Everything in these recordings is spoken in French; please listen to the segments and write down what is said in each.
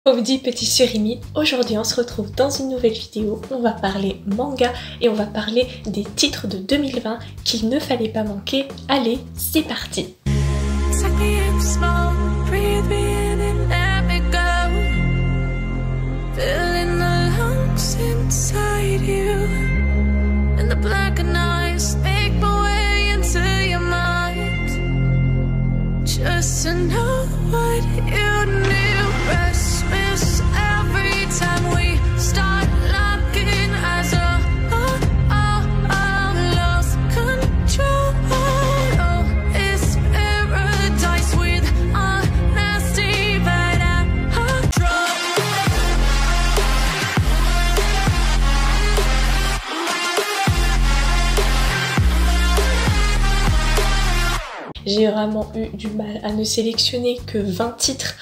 Ovdi petit surimi, aujourd'hui on se retrouve dans une nouvelle vidéo, on va parler manga et on va parler des titres de 2020 qu'il ne fallait pas manquer. Allez, c'est parti! J'ai vraiment eu du mal à ne sélectionner que 20 titres.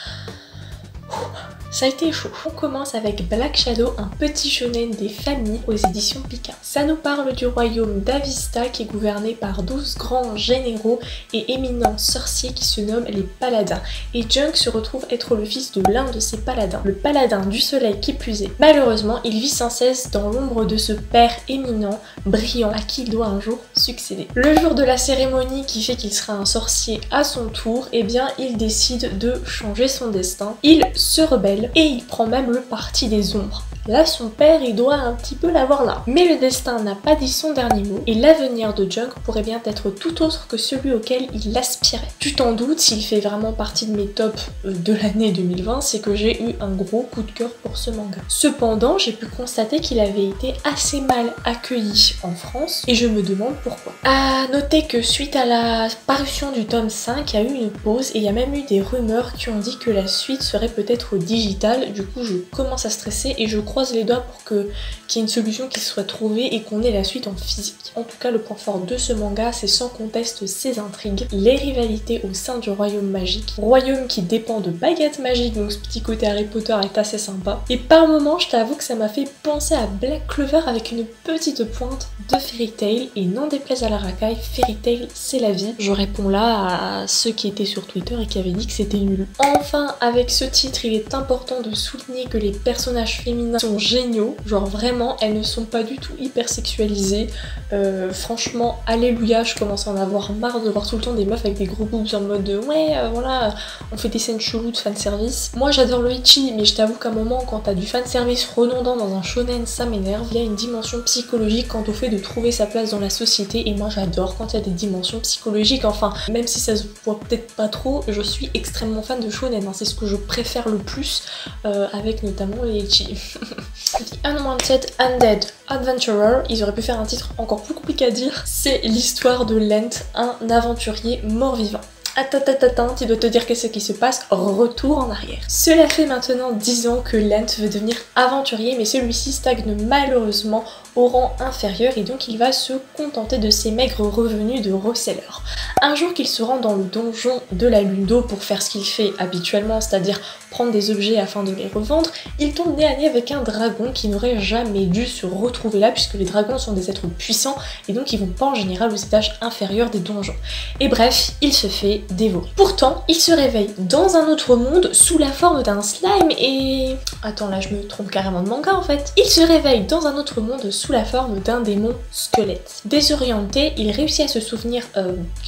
Ça a été chaud. On commence avec Black Shadow, un petit shonen des familles aux éditions Pika. Ça nous parle du royaume d'Avista qui est gouverné par 12 grands généraux et éminents sorciers qui se nomment les paladins. Et Junk se retrouve être le fils de l'un de ces paladins, le paladin du soleil qui plus est. Malheureusement, il vit sans cesse dans l'ombre de ce père éminent, brillant, à qui il doit un jour succéder. Le jour de la cérémonie qui fait qu'il sera un sorcier à son tour, eh bien il décide de changer son destin. Il se rebelle et il prend même le parti des ombres. Là, son père, il doit un petit peu l'avoir là. Mais le destin n'a pas dit son dernier mot et l'avenir de Junk pourrait bien être tout autre que celui auquel il aspirait. Tu t'en doutes, s'il fait vraiment partie de mes tops de l'année 2020, c'est que j'ai eu un gros coup de cœur pour ce manga. Cependant, j'ai pu constater qu'il avait été assez mal accueilli en France et je me demande pourquoi. À noter que suite à la parution du tome 5, il y a eu une pause et il y a même eu des rumeurs qui ont dit que la suite serait peut-être digitale. Du coup, je commence à stresser et je croise les doigts pour qu'il y ait une solution qui soit trouvée et qu'on ait la suite en physique. En tout cas, le point fort de ce manga, c'est sans conteste ses intrigues, les rivalités au sein du royaume magique, royaume qui dépend de baguettes magiques, donc ce petit côté Harry Potter est assez sympa. Et par moments, je t'avoue que ça m'a fait penser à Black Clover avec une petite pointe de Fairy Tail, et non déplaise à la racaille, Fairy Tail c'est la vie. Je réponds là à ceux qui étaient sur Twitter et qui avaient dit que c'était nul. Enfin, avec ce titre, il est important de souligner que les personnages féminins sont géniaux, genre vraiment elles ne sont pas du tout hyper sexualisées. Franchement, alléluia, je commence à en avoir marre de voir tout le temps des meufs avec des gros boobs en mode voilà, on fait des scènes cheloues de fanservice. Moi j'adore le ecchi, mais je t'avoue qu'à un moment quand t'as du fanservice redondant dans un shonen, ça m'énerve. Il y a une dimension psychologique quant au fait de trouver sa place dans la société et moi j'adore quand il y a des dimensions psychologiques. Enfin, même si ça se voit peut-être pas trop, je suis extrêmement fan de shonen, hein. C'est ce que je préfère le plus, avec notamment les ecchi. The Unwanted Undead Adventurer, ils auraient pu faire un titre encore plus compliqué à dire. C'est l'histoire de Lent, un aventurier mort-vivant. Attends, tu dois te dire qu'est-ce qui se passe, retour en arrière. Cela fait maintenant 10 ans que Lent veut devenir aventurier, mais celui-ci stagne malheureusement au rang inférieur et donc il va se contenter de ses maigres revenus de reseller. Un jour qu'il se rend dans le donjon de la Lune d'eau pour faire ce qu'il fait habituellement, c'est-à-dire prendre des objets afin de les revendre, il tombe nez à nez avec un dragon qui n'aurait jamais dû se retrouver là puisque les dragons sont des êtres puissants et donc ils vont pas en général aux étages inférieurs des donjons. Et bref, il se fait dévorer. Pourtant, il se réveille dans un autre monde sous la forme d'un slime et... Attends, là je me trompe carrément de manga en fait. Il se réveille dans un autre monde sous la forme d'un démon squelette. Désorienté, il réussit à se souvenir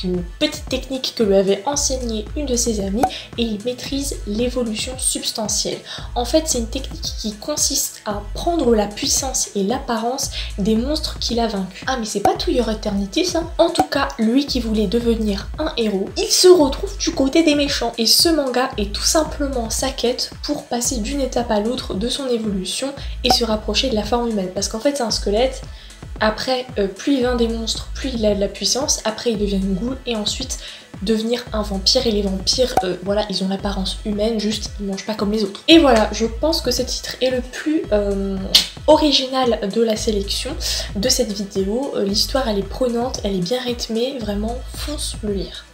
d'une petite technique que lui avait enseignée une de ses amies et il maîtrise l'évolution substantielle. En fait, c'est une technique qui consiste à prendre la puissance et l'apparence des monstres qu'il a vaincus. Ah mais c'est pas To Your Eternity ça? En tout cas, lui qui voulait devenir un héros, il se retrouve du côté des méchants et ce manga est tout simplement sa quête pour passer d'une étape à l'autre de son évolution et se rapprocher de la forme humaine. Parce qu'en fait c'est un squelette, après plus il vainc des monstres, plus il a de la puissance, après il devient une ghoul et ensuite devenir un vampire et les vampires, voilà, ils ont l'apparence humaine, juste ils mangent pas comme les autres. Et voilà, je pense que ce titre est le plus original de la sélection de cette vidéo. L'histoire elle est prenante, elle est bien rythmée, vraiment fonce le lire.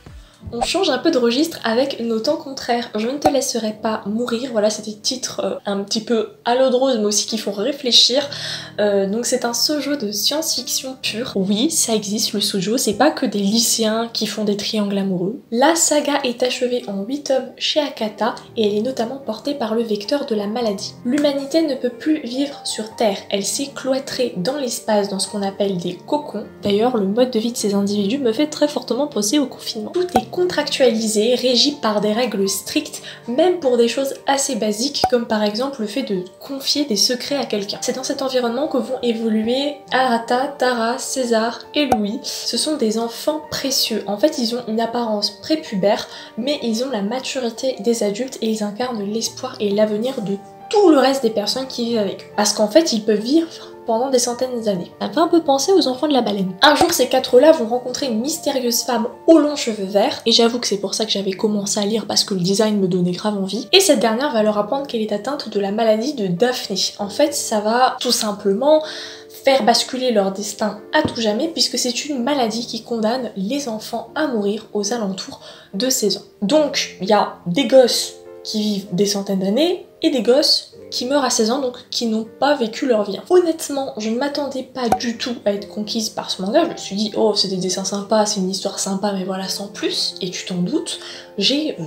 On change un peu de registre avec Nos temps contraires. Je ne te laisserai pas mourir. Voilà, c'est des titres un petit peu à l'eau de rose, mais aussi qui font réfléchir. Donc c'est un shoujo de science-fiction pure. Oui, ça existe le shoujo, c'est pas que des lycéens qui font des triangles amoureux. La saga est achevée en 8 tomes chez Akata et elle est notamment portée par le vecteur de la maladie. L'humanité ne peut plus vivre sur Terre. Elle s'est cloîtrée dans l'espace, dans ce qu'on appelle des cocons. D'ailleurs, le mode de vie de ces individus me fait très fortement penser au confinement. Tout est contractualisé, régi par des règles strictes, même pour des choses assez basiques, comme par exemple le fait de confier des secrets à quelqu'un. C'est dans cet environnement que vont évoluer Arata, Tara, César et Louis. Ce sont des enfants précieux. En fait, ils ont une apparence prépubère, mais ils ont la maturité des adultes et ils incarnent l'espoir et l'avenir de tout le reste des personnes qui vivent avec eux. Parce qu'en fait, ils peuvent vivre pendant des centaines d'années. Ça me fait un peu penser aux enfants de la baleine. Un jour, ces quatre-là vont rencontrer une mystérieuse femme aux longs cheveux verts, et j'avoue que c'est pour ça que j'avais commencé à lire parce que le design me donnait grave envie. Et cette dernière va leur apprendre qu'elle est atteinte de la maladie de Daphné. En fait, ça va tout simplement faire basculer leur destin à tout jamais, puisque c'est une maladie qui condamne les enfants à mourir aux alentours de 16 ans. Donc, il y a des gosses qui vivent des centaines d'années, et des gosses qui meurent à 16 ans, donc qui n'ont pas vécu leur vie. Honnêtement, je ne m'attendais pas du tout à être conquise par ce manga. Je me suis dit, oh, c'est des dessins sympas, c'est une histoire sympa, mais voilà, sans plus. Et tu t'en doutes, j'ai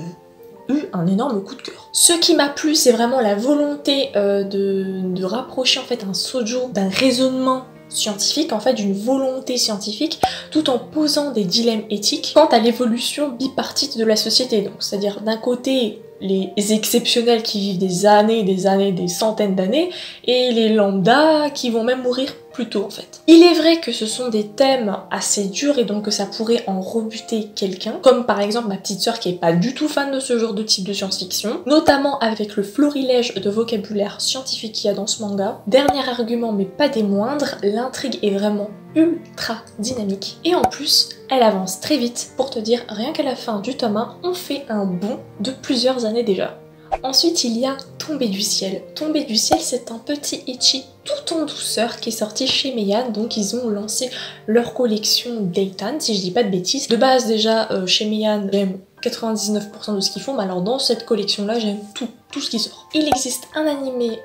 eu un énorme coup de cœur. Ce qui m'a plu, c'est vraiment la volonté de rapprocher en fait un shoujo d'un raisonnement scientifique, en fait d'une volonté scientifique, tout en posant des dilemmes éthiques quant à l'évolution bipartite de la société. Donc, c'est-à-dire d'un côté les exceptionnels qui vivent des années, des centaines d'années, et les lambda qui vont même mourir plus tôt en fait. Il est vrai que ce sont des thèmes assez durs et donc que ça pourrait en rebuter quelqu'un, comme par exemple ma petite sœur qui est pas du tout fan de ce genre de type de science-fiction, notamment avec le florilège de vocabulaire scientifique qu'il y a dans ce manga. Dernier argument mais pas des moindres, l'intrigue est vraiment ultra dynamique et en plus elle avance très vite. Pour te dire, rien qu'à la fin du tome 1, on fait un bond de plusieurs années déjà. Ensuite, il y a Tombé du ciel. Tombé du ciel, c'est un petit ecchi tout en douceur qui est sorti chez Meian. Donc ils ont lancé leur collection Daytan, si je dis pas de bêtises. De base déjà, chez Meian, j'aime 99% de ce qu'ils font, mais alors dans cette collection-là, j'aime tout ce qui sort. Il existe un animé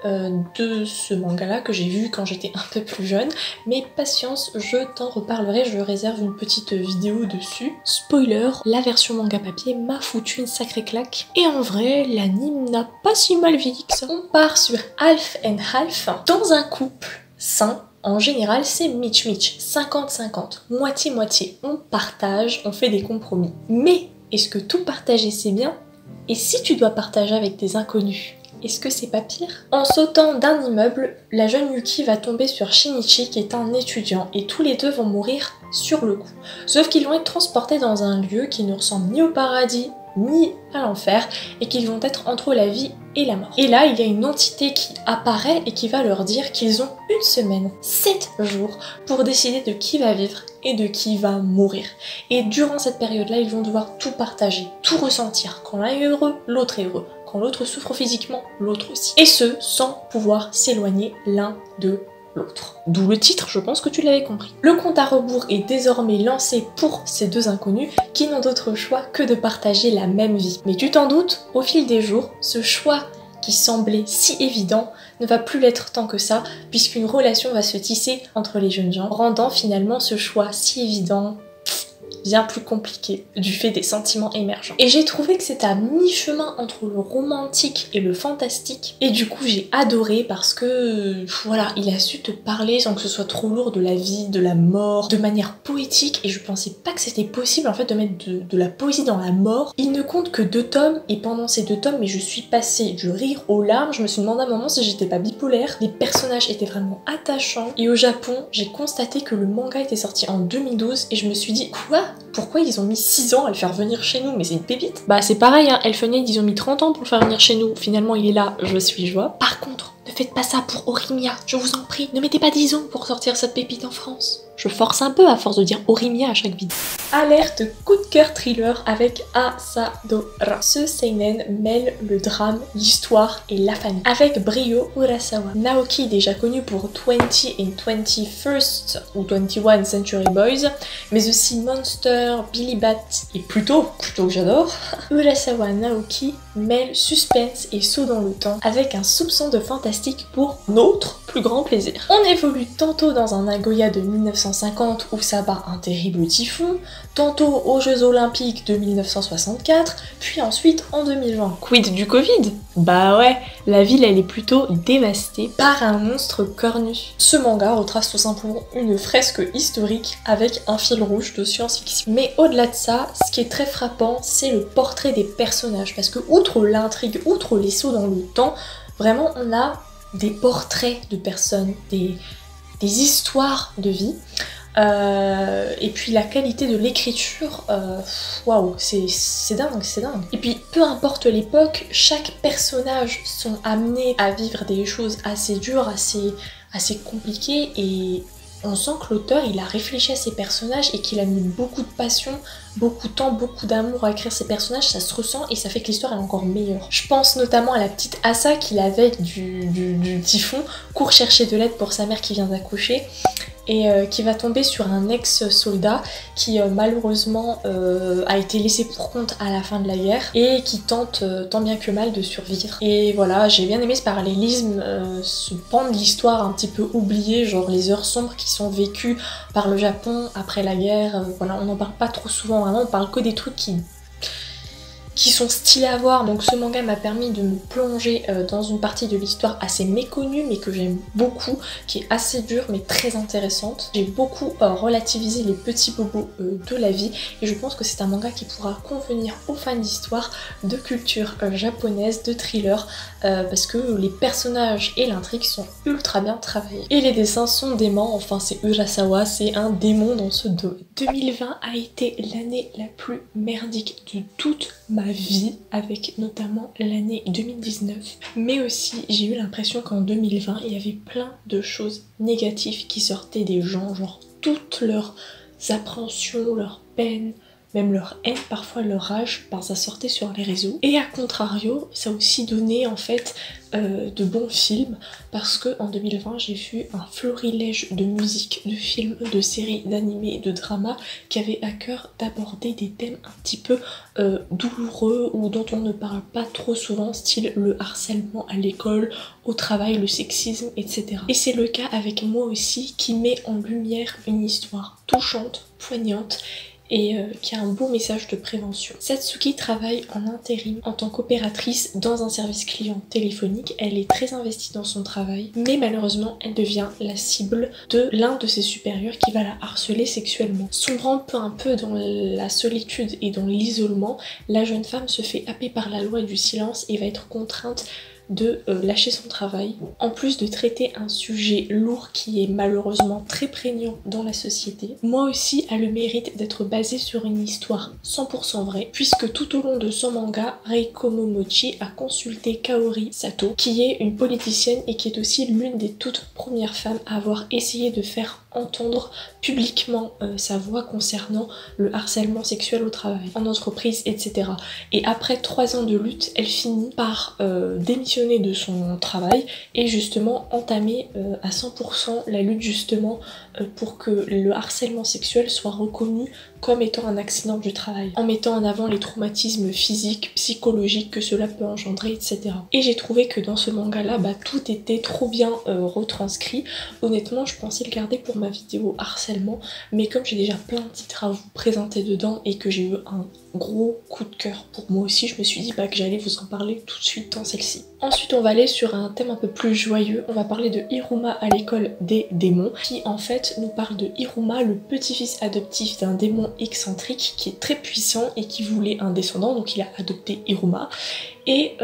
de ce manga-là que j'ai vu quand j'étais un peu plus jeune, mais patience, je t'en reparlerai, je réserve une petite vidéo dessus. Spoiler, la version manga papier m'a foutu une sacrée claque, et en vrai, l'anime n'a pas si mal vieilli que ça. On part sur Half and Half. Dans un couple sain, en général, c'est Mitch-Mitch, 50-50, moitié-moitié. On partage, on fait des compromis. Mais est-ce que tout partager c'est bien? Et si tu dois partager avec des inconnus, est-ce que c'est pas pire? En sautant d'un immeuble, la jeune Yuki va tomber sur Shinichi qui est un étudiant et tous les deux vont mourir sur le coup. Sauf qu'ils vont être transportés dans un lieu qui ne ressemble ni au paradis ni à l'enfer et qu'ils vont être entre la vie et la mort. Et là, il y a une entité qui apparaît et qui va leur dire qu'ils ont une semaine, 7 jours, pour décider de qui va vivre et de qui va mourir. Et durant cette période-là, ils vont devoir tout partager, tout ressentir. Quand l'un est heureux, l'autre est heureux. Quand l'autre souffre physiquement, l'autre aussi. Et ce, sans pouvoir s'éloigner l'un de l'autre. D'où le titre, je pense que tu l'avais compris. Le compte à rebours est désormais lancé pour ces deux inconnus qui n'ont d'autre choix que de partager la même vie. Mais tu t'en doutes, au fil des jours, ce choix qui semblait si évident ne va plus l'être tant que ça, puisqu'une relation va se tisser entre les jeunes gens, rendant finalement ce choix si évident bien plus compliqué du fait des sentiments émergents. Et j'ai trouvé que c'était à mi-chemin entre le romantique et le fantastique, et du coup j'ai adoré parce que voilà, il a su te parler sans que ce soit trop lourd de la vie, de la mort, de manière poétique, et je pensais pas que c'était possible en fait de mettre de la poésie dans la mort. Il ne compte que 2 tomes, et pendant ces 2 tomes, mais je suis passée du rire aux larmes, je me suis demandé à un moment si j'étais pas bipolaire. Les personnages étaient vraiment attachants, et au Japon, j'ai constaté que le manga était sorti en 2012, et je me suis dit, quoi? Pourquoi ils ont mis 6 ans à le faire venir chez nous? Mais c'est une pépite. Bah c'est pareil, hein, Elfenlied, ils ont mis 30 ans pour le faire venir chez nous. Finalement il est là, je suis joie. Par contre, ne faites pas ça pour Horimiya, je vous en prie. Ne mettez pas 10 ans pour sortir cette pépite en France. Je force un peu à force de dire Horimiya à chaque vidéo. Alerte coup de cœur thriller avec Asadora. Ce seinen mêle le drame, l'histoire et la famille. Avec brio Urasawa. Naoki, déjà connu pour 20 and 21st ou 21 Century Boys, mais aussi Monster, Billy Bat et plutôt que j'adore, Urasawa Naoki mêle suspense et saut dans le temps avec un soupçon de fantastique pour notre plus grand plaisir. On évolue tantôt dans un Nagoya de 1950 où s'abat un terrible typhon, tantôt aux Jeux Olympiques de 1964, puis ensuite en 2020. Quid du Covid? Bah ouais, la ville elle est plutôt dévastée par un monstre cornu. Ce manga retrace tout simplement une fresque historique avec un fil rouge de science-fiction. Mais au-delà de ça, ce qui est très frappant, c'est le portrait des personnages, parce que outre l'intrigue, outre les sauts dans le temps, vraiment on a des portraits de personnes, des histoires de vie. Et puis la qualité de l'écriture, waouh, c'est dingue, c'est dingue. Et puis peu importe l'époque, chaque personnage sont amenés à vivre des choses assez dures, assez compliquées, et on sent que l'auteur il a réfléchi à ses personnages et qu'il a mis beaucoup de passion, beaucoup de temps, beaucoup d'amour à écrire ses personnages, ça se ressent et ça fait que l'histoire est encore meilleure. Je pense notamment à la petite Asa qui la veille du typhon court chercher de l'aide pour sa mère qui vient d'accoucher et qui va tomber sur un ex-soldat qui malheureusement a été laissé pour compte à la fin de la guerre et qui tente tant bien que mal de survivre. Et voilà, j'ai bien aimé ce parallélisme, ce pan de l'histoire un petit peu oublié, genre les heures sombres qui sont vécues par le Japon après la guerre. Voilà, on n'en parle pas trop souvent, vraiment, on parle que des trucs qui sont stylés à voir. Donc ce manga m'a permis de me plonger dans une partie de l'histoire assez méconnue mais que j'aime beaucoup, qui est assez dure mais très intéressante. J'ai beaucoup relativisé les petits bobos de la vie et je pense que c'est un manga qui pourra convenir aux fans d'histoire, de culture japonaise, de thriller, parce que les personnages et l'intrigue sont ultra bien travaillés. Et les dessins sont déments, enfin c'est Urasawa, c'est un démon dans ce domaine. 2020 a été l'année la plus merdique de toute ma vie, avec notamment l'année 2019, mais aussi j'ai eu l'impression qu'en 2020 il y avait plein de choses négatives qui sortaient des gens, genre toutes leurs appréhensions, leurs peines, même leur haine, parfois leur rage, ben ça sortait sur les réseaux. Et à contrario, ça a aussi donné en fait de bons films, parce que en 2020 j'ai vu un florilège de musique, de films, de séries, d'animés, de dramas qui avaient à cœur d'aborder des thèmes un petit peu douloureux ou dont on ne parle pas trop souvent, style le harcèlement à l'école, au travail, le sexisme, etc. Et c'est le cas avec Moi aussi, qui met en lumière une histoire touchante, poignante, et qui a un beau message de prévention. Satsuki travaille en intérim en tant qu'opératrice dans un service client téléphonique. Elle est très investie dans son travail, mais malheureusement elle devient la cible de l'un de ses supérieurs qui va la harceler sexuellement. Sombrant peu à peu dans la solitude et dans l'isolement, la jeune femme se fait happer par la loi du silence et va être contrainte de lâcher son travail, en plus de traiter un sujet lourd qui est malheureusement très prégnant dans la société. Moi aussi a le mérite d'être basé sur une histoire 100% vraie, puisque tout au long de son manga, Reiko Momochi a consulté Kaori Sato, qui est une politicienne et qui est aussi l'une des toutes premières femmes à avoir essayé de faire entendre publiquement sa voix concernant le harcèlement sexuel au travail, en entreprise, etc. Et après 3 ans de lutte, elle finit par démissionner de son travail et justement entamer à 100% la lutte justement pour que le harcèlement sexuel soit reconnu comme étant un accident du travail, en mettant en avant les traumatismes physiques, psychologiques que cela peut engendrer, etc. Et j'ai trouvé que dans ce manga là, tout était trop bien retranscrit. Honnêtement, je pensais le garder pour ma vidéo harcèlement, mais comme j'ai déjà plein de titres à vous présenter dedans et que j'ai eu un gros coup de cœur pour moi aussi, je me suis dit que j'allais vous en parler tout de suite dans celle-ci. Ensuite on va aller sur un thème un peu plus joyeux, on va parler de Hiruma à l'école des démons, qui en fait nous parle de Hiruma, le petit-fils adoptif d'un démon excentrique qui est très puissant et qui voulait un descendant, donc il a adopté Hiruma. Et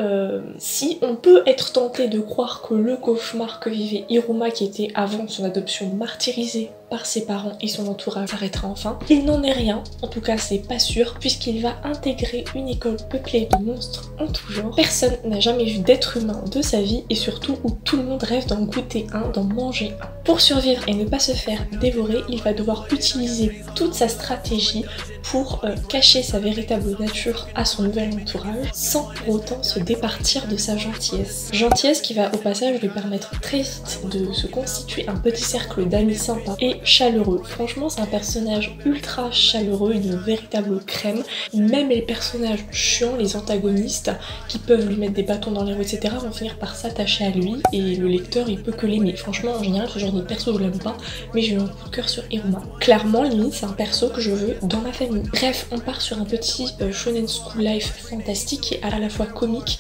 si on peut être tenté de croire que le cauchemar que vivait Hiruma, qui était avant son adoption martyrisé par ses parents et son entourage, s'arrêtera enfin, il n'en est rien, en tout cas c'est pas sûr, puisqu'il va intégrer une école peuplée de monstres en tout genre. Personne n'a jamais vu d'être humain de sa vie et surtout où tout le monde rêve d'en goûter un, d'en manger un. Pour survivre et ne pas se faire dévorer, il va devoir utiliser toute sa stratégie pour cacher sa véritable nature à son nouvel entourage sans pour autant se départir de sa gentillesse. Gentillesse qui va au passage lui permettre très vite de se constituer un petit cercle d'amis sympas et chaleureux. Franchement c'est un personnage ultra chaleureux, une véritable crème. Même les personnages chiants, les antagonistes qui peuvent lui mettre des bâtons dans les roues etc. vont finir par s'attacher à lui et le lecteur il peut que l'aimer. Franchement en général ce genre de perso je l'aime pas, mais j'ai eu un coup de cœur sur Iruma. Clairement limite c'est un perso que je veux dans ma famille. Bref on part sur un petit shonen school life fantastique qui est à la fois comique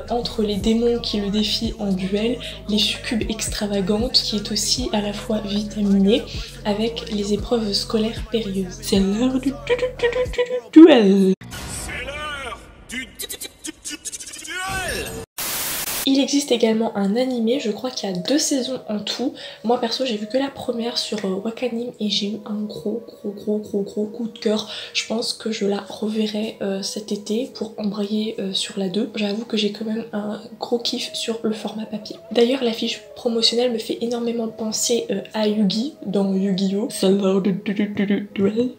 entre les démons qui le défient en duel, les succubes extravagantes qui est aussi à la fois vitaminée avec les épreuves scolaires périlleuses. C'est l'heure du duel. C'est l'heure du duel. Il existe également un animé, je crois qu'il y a 2 saisons en tout. Moi perso j'ai vu que la première sur Wakanim et j'ai eu un gros coup de cœur. Je pense que je la reverrai cet été pour embrayer sur la 2. J'avoue que j'ai quand même un gros kiff sur le format papier. D'ailleurs la fiche promotionnelle me fait énormément penser à Yugi dans Yu-Gi-Oh! C'est l'heure du duel.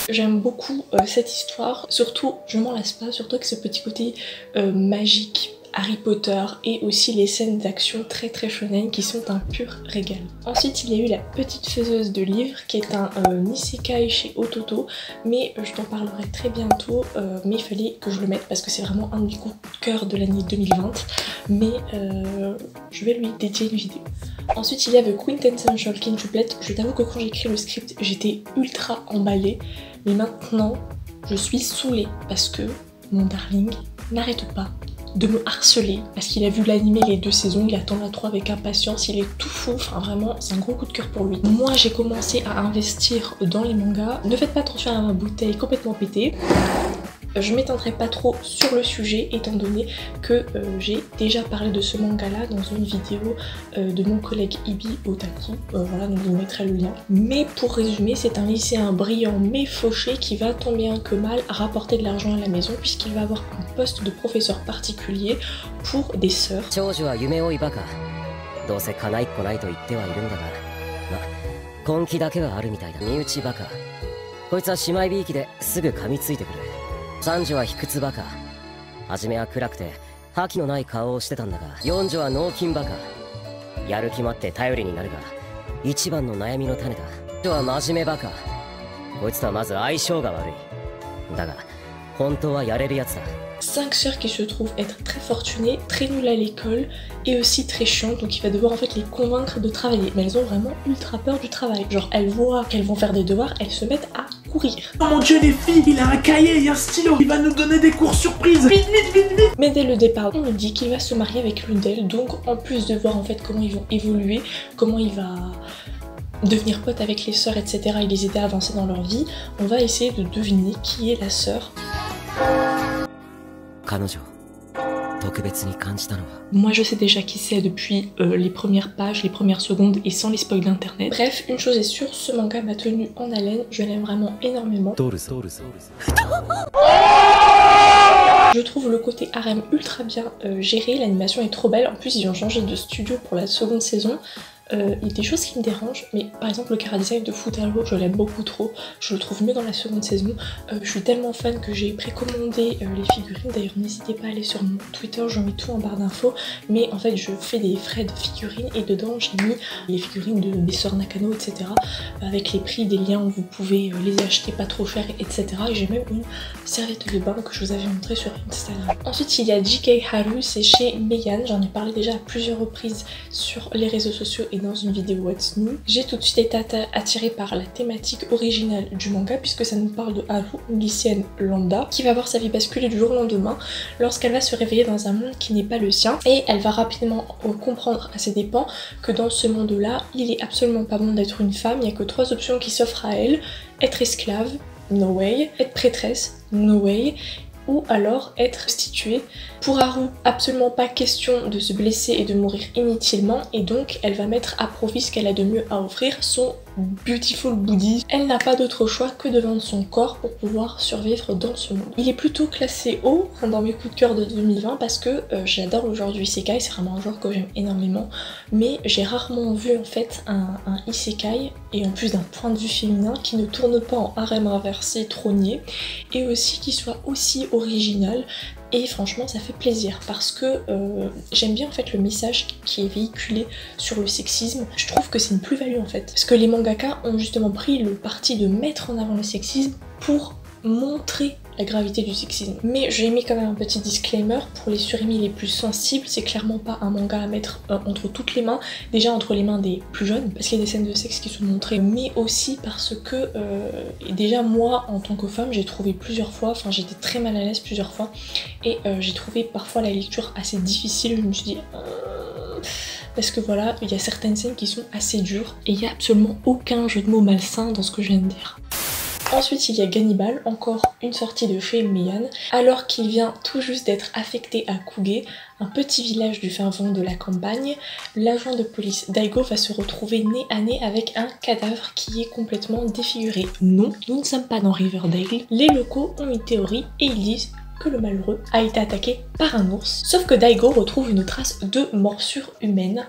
J'aime beaucoup cette histoire, surtout je m'en lasse pas, surtout avec ce petit côté magique, Harry Potter et aussi les scènes d'action très shonen qui sont un pur régal. Ensuite il y a eu La Petite Faiseuse de Livres qui est un isekai chez Ototo, mais je t'en parlerai très bientôt, mais il fallait que je le mette parce que c'est vraiment un des coups de cœur de l'année 2020, mais je vais lui dédier une vidéo. Ensuite il y a The Quintessential Quintuplet. Je t'avoue que quand j'ai écrit le script j'étais ultra emballée, mais maintenant je suis saoulée parce que mon darling n'arrête pas de me harceler parce qu'il a vu l'animé les 2 saisons, il attend la 3 avec impatience, il est tout fou, enfin vraiment c'est un gros coup de cœur pour lui. Moi j'ai commencé à investir dans les mangas, ne faites pas attention à ma bouteille complètement pétée. Je m'étendrai pas trop sur le sujet étant donné que j'ai déjà parlé de ce manga là dans une vidéo de mon collègue Ibi Otaku, voilà donc je vous mettrai le lien. Mais pour résumer c'est un lycéen brillant mais fauché qui va tant bien que mal rapporter de l'argent à la maison puisqu'il va avoir un poste de professeur particulier pour des sœurs. Cinq sœurs qui se trouvent être très fortunées, très nulles à l'école et aussi très chiantes, donc il va devoir en fait les convaincre de travailler. Mais elles ont vraiment ultra peur du travail. Genre elles voient qu'elles vont faire des devoirs, elles se mettent à courir. Oh mon dieu les filles, il a un cahier et un stylo, il va nous donner des cours surprises. Vite. Mais dès le départ, on nous dit qu'il va se marier avec l'une d'elles, donc en plus de voir en fait comment ils vont évoluer, comment il va devenir pote avec les sœurs, etc. et les aider à avancer dans leur vie, on va essayer de deviner qui est la sœur. Moi je sais déjà qui c'est depuis les premières pages, les premières secondes et sans les spoils d'internet. Bref, une chose est sûre, ce manga m'a tenu en haleine, je l'aime vraiment énormément. Je trouve le côté harem ultra bien géré, l'animation est trop belle, en plus ils ont changé de studio pour la seconde saison. Il y a des choses qui me dérangent, mais par exemple le chara-design de Futaro, je l'aime beaucoup trop, je le trouve mieux dans la seconde saison. Je suis tellement fan que j'ai précommandé les figurines, d'ailleurs n'hésitez pas à aller sur mon Twitter, je mets tout en barre d'infos, mais en fait je fais des frais de figurines et dedans j'ai mis les figurines des sœurs Nakano, etc. avec les prix, des liens où vous pouvez les acheter pas trop cher, etc. Et j'ai même une serviette de bain que je vous avais montré sur Instagram. Ensuite il y a JK Haru, c'est chez Meian, j'en ai parlé déjà à plusieurs reprises sur les réseaux sociaux et dans une vidéo What's New. J'ai tout de suite été attirée par la thématique originale du manga puisque ça nous parle de Haru, une lycéenne lambda qui va voir sa vie basculer du jour au lendemain lorsqu'elle va se réveiller dans un monde qui n'est pas le sien et elle va rapidement comprendre à ses dépens que dans ce monde-là, il est absolument pas bon d'être une femme, il n'y a que 3 options qui s'offrent à elle: être esclave, no way, être prêtresse, no way, ou alors être prostituée. Pour Haru, absolument pas question de se blesser et de mourir inutilement et donc elle va mettre à profit ce qu'elle a de mieux à offrir, son beautiful booty. Elle n'a pas d'autre choix que de vendre son corps pour pouvoir survivre dans ce monde. Il est plutôt classé haut dans mes coups de cœur de 2020 parce que j'adore le genre du isekai, c'est vraiment un genre que j'aime énormément, mais j'ai rarement vu en fait un isekai, et en plus d'un point de vue féminin, qui ne tourne pas en harem inversé trônier, et aussi qui soit aussi original. Et franchement ça fait plaisir parce que j'aime bien en fait le message qui est véhiculé sur le sexisme. Je trouve que c'est une plus-value en fait, parce que les mangaka ont justement pris le parti de mettre en avant le sexisme pour montrer la gravité du sexisme. Mais j'ai mis quand même un petit disclaimer pour les surimi les plus sensibles, c'est clairement pas un manga à mettre entre toutes les mains, déjà entre les mains des plus jeunes, parce qu'il y a des scènes de sexe qui sont montrées, mais aussi parce que déjà moi en tant que femme j'ai trouvé plusieurs fois, enfin j'étais très mal à l'aise plusieurs fois, et j'ai trouvé parfois la lecture assez difficile. Je me suis dit parce que voilà, il y a certaines scènes qui sont assez dures, et il y a absolument aucun jeu de mots malsain dans ce que je viens de dire. Ensuite il y a Gannibal, encore une sortie de chez Meian. Alors qu'il vient tout juste d'être affecté à Kuge, un petit village du fin fond de la campagne, l'agent de police Daigo va se retrouver nez à nez avec un cadavre qui est complètement défiguré. Non, nous ne sommes pas dans Riverdale. Les locaux ont une théorie et ils disent que le malheureux a été attaqué par un ours. Sauf que Daigo retrouve une trace de morsure humaine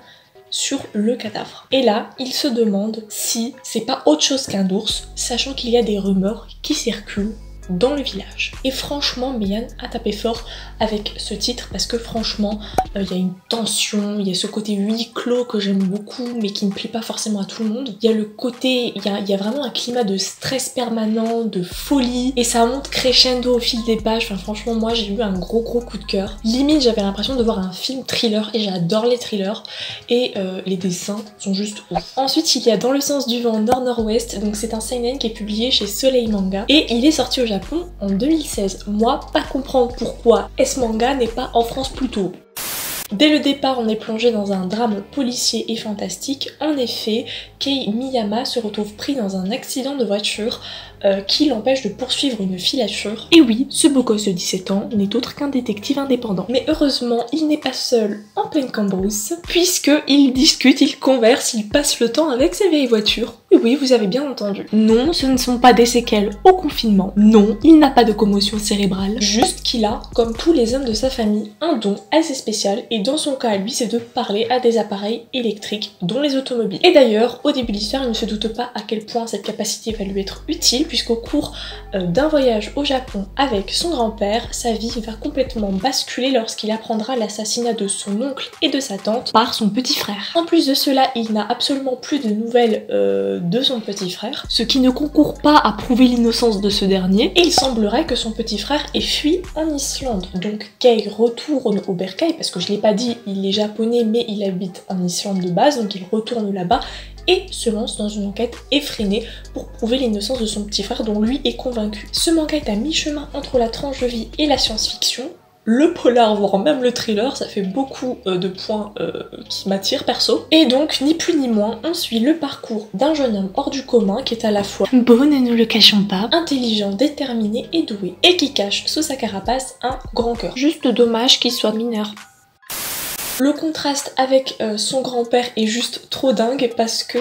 sur le cadavre. Et là, il se demande si c'est pas autre chose qu'un ours, sachant qu'il y a des rumeurs qui circulent dans le village. Et franchement, Meian a tapé fort avec ce titre parce que franchement, il y a une tension, il y a ce côté huis clos que j'aime beaucoup mais qui ne plaît pas forcément à tout le monde. Il y a le côté, il y a vraiment un climat de stress permanent, de folie, et ça monte crescendo au fil des pages. Enfin franchement, moi j'ai eu un gros coup de cœur. Limite, j'avais l'impression de voir un film thriller, et j'adore les thrillers, et les dessins sont juste ouf. Ensuite, il y a Dans le sens du vent nord-nord-ouest, donc c'est un seinen qui est publié chez Soleil Manga, et il est sorti au Japon en 2016. Moi, pas comprendre pourquoi ce manga n'est pas en France plus tôt. Dès le départ, on est plongé dans un drame policier et fantastique. En effet, Kei Miyama se retrouve pris dans un accident de voiture qui l'empêche de poursuivre une filature. Et oui, ce beau gosse de 17 ans n'est autre qu'un détective indépendant. Mais heureusement, il n'est pas seul en pleine cambrousse, puisqu'il discute, il converse, il passe le temps avec sa vieille voiture. Et oui, vous avez bien entendu. Non, ce ne sont pas des séquelles au confinement. Non, il n'a pas de commotion cérébrale. Juste qu'il a, comme tous les hommes de sa famille, un don assez spécial, et dans son cas à lui, c'est de parler à des appareils électriques, dont les automobiles. Et d'ailleurs, au début de l'histoire, il ne se doute pas à quel point cette capacité va lui être utile, puisqu'au cours d'un voyage au Japon avec son grand-père, sa vie va complètement basculer lorsqu'il apprendra l'assassinat de son oncle et de sa tante par son petit frère. En plus de cela, il n'a absolument plus de nouvelles de son petit frère, ce qui ne concourt pas à prouver l'innocence de ce dernier, et il semblerait que son petit frère ait fui en Islande. Donc Kei retourne au bercail, parce que je l'ai pas dit, il est japonais mais il habite en Islande de base, donc il retourne là-bas et se lance dans une enquête effrénée pour prouver l'innocence de son petit frère dont lui est convaincu. Ce manga est à mi-chemin entre la tranche de vie et la science-fiction. Le polar, voire même le thriller, ça fait beaucoup de points qui m'attirent perso. Et donc, ni plus ni moins, on suit le parcours d'un jeune homme hors du commun qui est à la fois beau, ne nous le cachons pas, intelligent, déterminé et doué, et qui cache sous sa carapace un grand cœur. Juste dommage qu'il soit mineur. Le contraste avec son grand-père est juste trop dingue parce que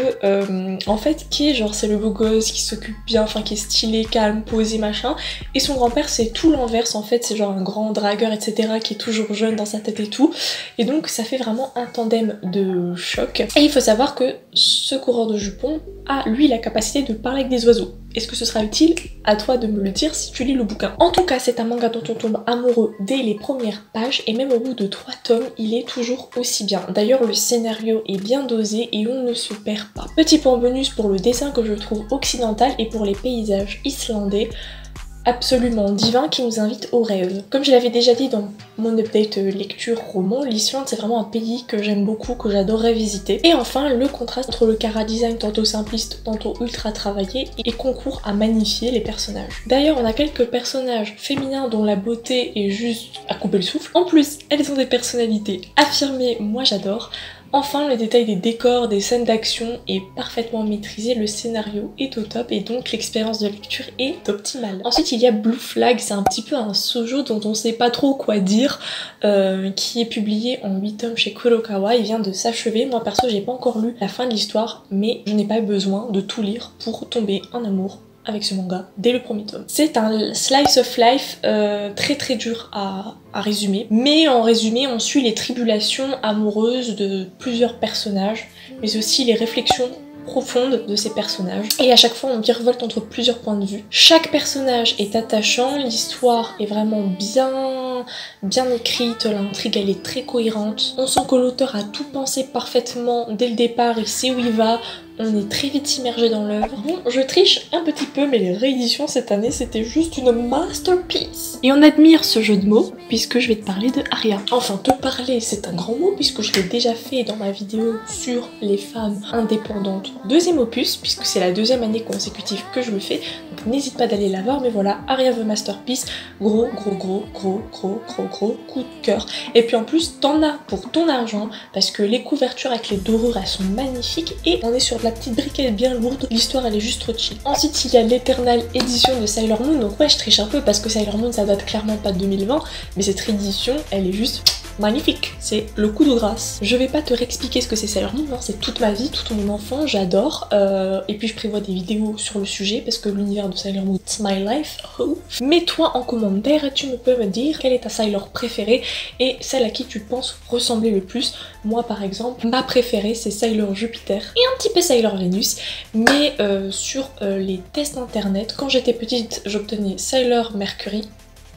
en fait Kei, genre c'est le beau gosse qui s'occupe bien, enfin qui est stylé, calme, posé, machin, et son grand-père c'est tout l'inverse en fait, c'est genre un grand dragueur etc qui est toujours jeune dans sa tête et tout, et donc ça fait vraiment un tandem de choc. Et il faut savoir que ce coureur de jupons a lui la capacité de parler avec des oiseaux. Est-ce que ce sera utile? À toi de me le dire si tu lis le bouquin. En tout cas, c'est un manga dont on tombe amoureux dès les premières pages, et même au bout de 3 tomes, il est toujours aussi bien. D'ailleurs, le scénario est bien dosé et on ne se perd pas. Petit point bonus pour le dessin que je trouve occidental et pour les paysages islandais, absolument divin, qui nous invite au rêve. Comme je l'avais déjà dit dans mon update lecture roman, l'Islande c'est vraiment un pays que j'aime beaucoup, que j'adorerais visiter. Et enfin, le contraste entre le chara-design tantôt simpliste, tantôt ultra travaillé, et concourt à magnifier les personnages. D'ailleurs, on a quelques personnages féminins dont la beauté est juste à couper le souffle. En plus, elles ont des personnalités affirmées, moi j'adore. Enfin, le détail des décors, des scènes d'action est parfaitement maîtrisé, le scénario est au top et donc l'expérience de lecture est optimale. Ensuite, il y a Blue Flag, c'est un petit peu un shoujo dont on sait pas trop quoi dire, qui est publié en 8 tomes chez Kurokawa, il vient de s'achever. Moi perso, j'ai pas encore lu la fin de l'histoire, mais je n'ai pas besoin de tout lire pour tomber en amour avec ce manga dès le premier tome. C'est un slice of life très dur à résumer, mais en résumé on suit les tribulations amoureuses de plusieurs personnages, mais aussi les réflexions profondes de ces personnages, et à chaque fois on virevolte entre plusieurs points de vue. Chaque personnage est attachant, l'histoire est vraiment bien écrite, l'intrigue elle est très cohérente, on sent que l'auteur a tout pensé parfaitement dès le départ, il sait où il va, on est très vite immergé dans l'œuvre. Bon, je triche un petit peu, mais les rééditions cette année, c'était juste une masterpiece. Et on admire ce jeu de mots, puisque je vais te parler de Aria. Enfin, te parler, c'est un grand mot, puisque je l'ai déjà fait dans ma vidéo sur les femmes indépendantes. Deuxième opus, puisque c'est la deuxième année consécutive que je le fais, donc n'hésite pas d'aller la voir, mais voilà, Aria the Masterpiece, gros coup de cœur. Et puis en plus, t'en as pour ton argent, parce que les couvertures avec les dorures, elles sont magnifiques, et on est sur la petite briquette bien lourde, l'histoire elle est juste trop chill. Ensuite il y a l'éternelle édition de Sailor Moon, donc ouais je triche un peu parce que Sailor Moon ça date clairement pas de 2020, mais cette réédition elle est juste magnifique, c'est le coup de grâce. Je vais pas te réexpliquer ce que c'est Sailor Moon, c'est toute ma vie, toute mon enfance, j'adore. Et puis je prévois des vidéos sur le sujet parce que l'univers de Sailor Moon, it's my life. Oh. Mets-toi en commentaire et tu peux me dire quelle est ta Sailor préférée et celle à qui tu penses ressembler le plus. Moi par exemple, ma préférée c'est Sailor Jupiter et un petit peu Sailor Venus, mais sur les tests internet, quand j'étais petite j'obtenais Sailor Mercury,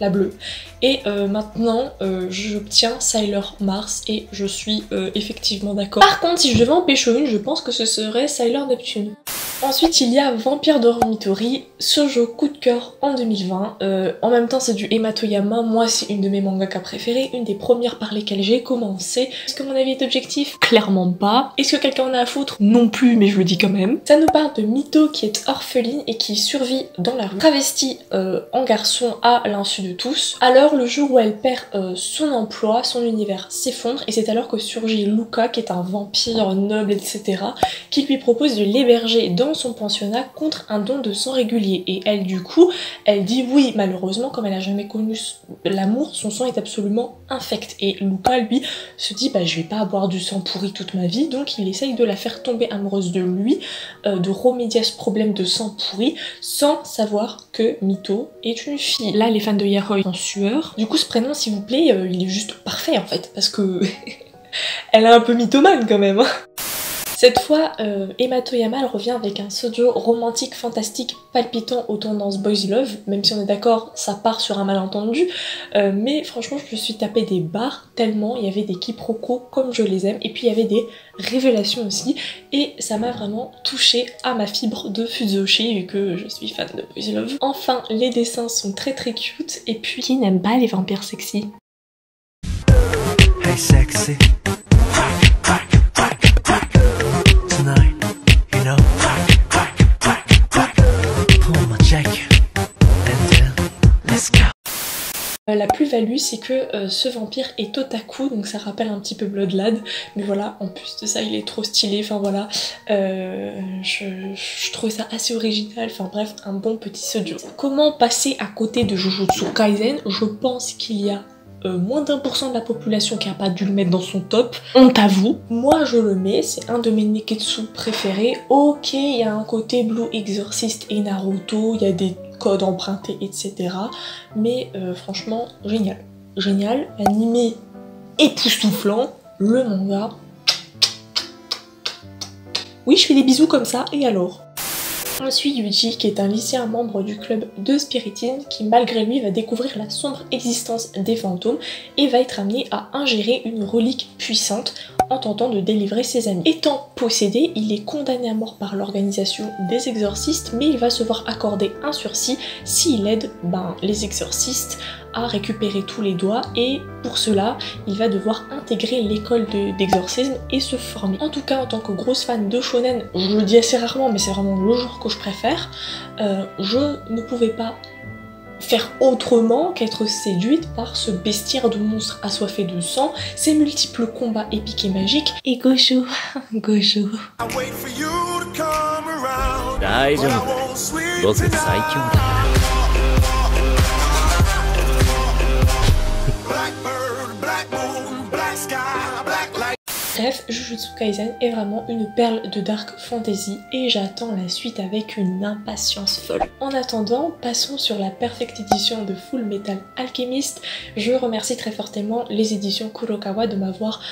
la bleue, et maintenant j'obtiens Sailor Mars et je suis effectivement d'accord. Par contre si je devais en pécho une, je pense que ce serait Sailor Neptune. Ensuite il y a Vampire Dormitory, shoujo coup de cœur en 2020. En même temps c'est du Ematoyama, moi c'est une de mes mangakas préférées, une des premières par lesquelles j'ai commencé. Est-ce que mon avis est objectif? Clairement pas. Est-ce que quelqu'un en a à foutre? Non plus, mais je le dis quand même. Ça nous parle de Mito qui est orpheline et qui survit dans la rue, travestie en garçon à l'insu de tous. Alors le jour où elle perd son emploi, son univers s'effondre et c'est alors que surgit Luca qui est un vampire noble etc. qui lui propose de l'héberger dans son pensionnat contre un don de sang régulier, et elle du coup elle dit oui. Malheureusement comme elle a jamais connu l'amour, son sang est absolument infect et Luca lui se dit bah je vais pas boire du sang pourri toute ma vie, donc il essaye de la faire tomber amoureuse de lui, de remédier à ce problème de sang pourri sans savoir que Mito est une fille. Là les fans de Yaoi en sueur. Du coup ce prénom s'il vous plaît il est juste parfait en fait parce que elle est un peu mythomane quand même. Cette fois, Ematoyama elle revient avec un shoujo romantique, fantastique, palpitant aux tendances boys love, même si on est d'accord, ça part sur un malentendu, mais franchement je me suis tapé des barres tellement il y avait des quiproquos comme je les aime, et puis il y avait des révélations aussi, et ça m'a vraiment touchée à ma fibre de Fuzoshi vu que je suis fan de boys love. Enfin, les dessins sont très cute, et puis qui n'aime pas les vampires sexy? Hey sexy. La plus-value c'est que ce vampire est otaku, donc ça rappelle un petit peu Bloodlad, mais voilà, en plus de ça il est trop stylé, enfin voilà, je trouvais ça assez original, enfin bref, un bon petit shoujo. Comment passer à côté de Jujutsu Kaisen? Je pense qu'il y a moins d'1% de la population qui a pas dû le mettre dans son top, on t'avoue. Moi je le mets, c'est un de mes neketsu préférés. Ok, il y a un côté Blue Exorcist et Naruto, il y a des codes empruntés etc. Mais franchement génial. Génial, animé époustouflant, le manga. Oui je fais des bisous comme ça, et alors? On suit Yuji qui est un lycéen membre du club de spiritisme qui malgré lui va découvrir la sombre existence des fantômes et va être amené à ingérer une relique puissante en tentant de délivrer ses amis. Étant possédé, il est condamné à mort par l'organisation des exorcistes, mais il va se voir accorder un sursis s'il aide les exorcistes à récupérer tous les doigts, et pour cela il va devoir intégrer l'école d'exorcisme et se former. En tout cas en tant que grosse fan de shonen, je le dis assez rarement mais c'est vraiment le genre que je préfère, je ne pouvais pas faire autrement qu'être séduite par ce bestiaire de monstre assoiffé de sang, ses multiples combats épiques et magiques, et Gojo, Gojo. 大丈夫だ。僕最強だ。Bref, Jujutsu Kaisen est vraiment une perle de dark fantasy et j'attends la suite avec une impatience folle. En attendant, passons sur la perfecte édition de Full Metal Alchemist. Je remercie très fortement les éditions Kurokawa de m'avoir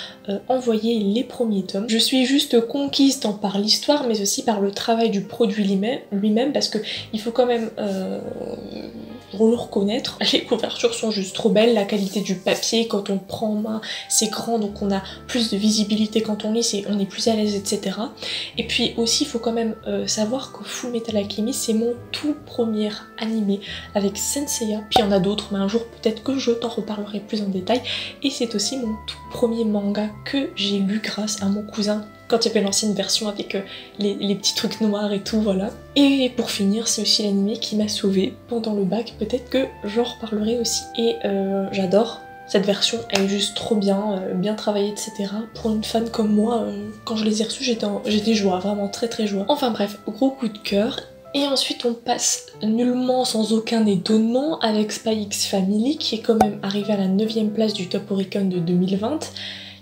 envoyé les premiers tomes. Je suis juste conquise tant par l'histoire mais aussi par le travail du produit lui-même parce que il faut quand même le reconnaître, les couvertures sont juste trop belles, la qualité du papier quand on prend en main c'est grand donc on a plus de visibilité quand on lit, on est plus à l'aise, etc. Et puis aussi il faut quand même savoir que Full Metal Alchemist c'est mon tout premier animé avec Senseiya, puis il y en a d'autres mais un jour peut-être que je t'en reparlerai plus en détail, et c'est aussi mon tout premier manga que j'ai lu grâce à mon cousin quand il y avait l'ancienne version avec les petits trucs noirs et tout, voilà. Et pour finir, c'est aussi l'animé qui m'a sauvée pendant le bac, peut-être que j'en reparlerai aussi. Et j'adore cette version, elle est juste trop bien, bien travaillée, etc. Pour une fan comme moi, quand je les ai reçus, j'étais joie, vraiment très très joie. Enfin bref, gros coup de cœur. Et ensuite on passe nullement sans aucun étonnement avec Spy X Family qui est quand même arrivé à la 9ème place du Top Oricon de 2020,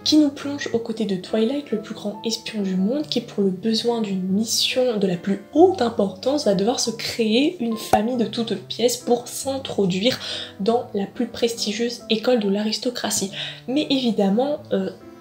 qui nous plonge aux côtés de Twilight, le plus grand espion du monde, qui pour le besoin d'une mission de la plus haute importance va devoir se créer une famille de toutes pièces pour s'introduire dans la plus prestigieuse école de l'aristocratie. Mais évidemment,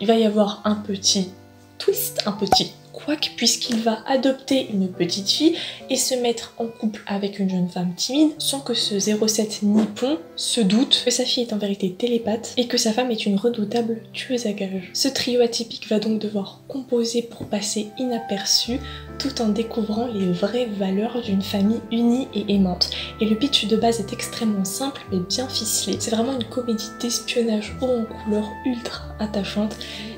il va y avoir un petit twist, un petit couac, puisqu'il va adopter une petite fille et se mettre en couple avec une jeune femme timide sans que ce 07 nippon se doute que sa fille est en vérité télépathe et que sa femme est une redoutable tueuse à gages. Ce trio atypique va donc devoir composer pour passer inaperçu tout en découvrant les vraies valeurs d'une famille unie et aimante. Et le pitch de base est extrêmement simple mais bien ficelé. C'est vraiment une comédie d'espionnage haut en couleur ultra attachante.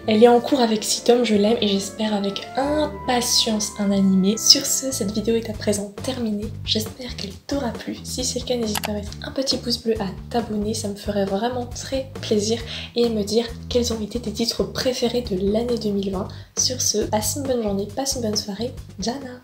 Elle est en cours avec 6 tomes, je l'aime et j'espère avec impatience un animé. Sur ce, cette vidéo est à présent terminée. J'espère qu'elle t'aura plu. Si c'est le cas, n'hésite pas à mettre un petit pouce bleu, à t'abonner, ça me ferait vraiment très plaisir, et à me dire quels ont été tes titres préférés de l'année 2020. Sur ce, passe une bonne journée, passe une bonne soirée. Jana!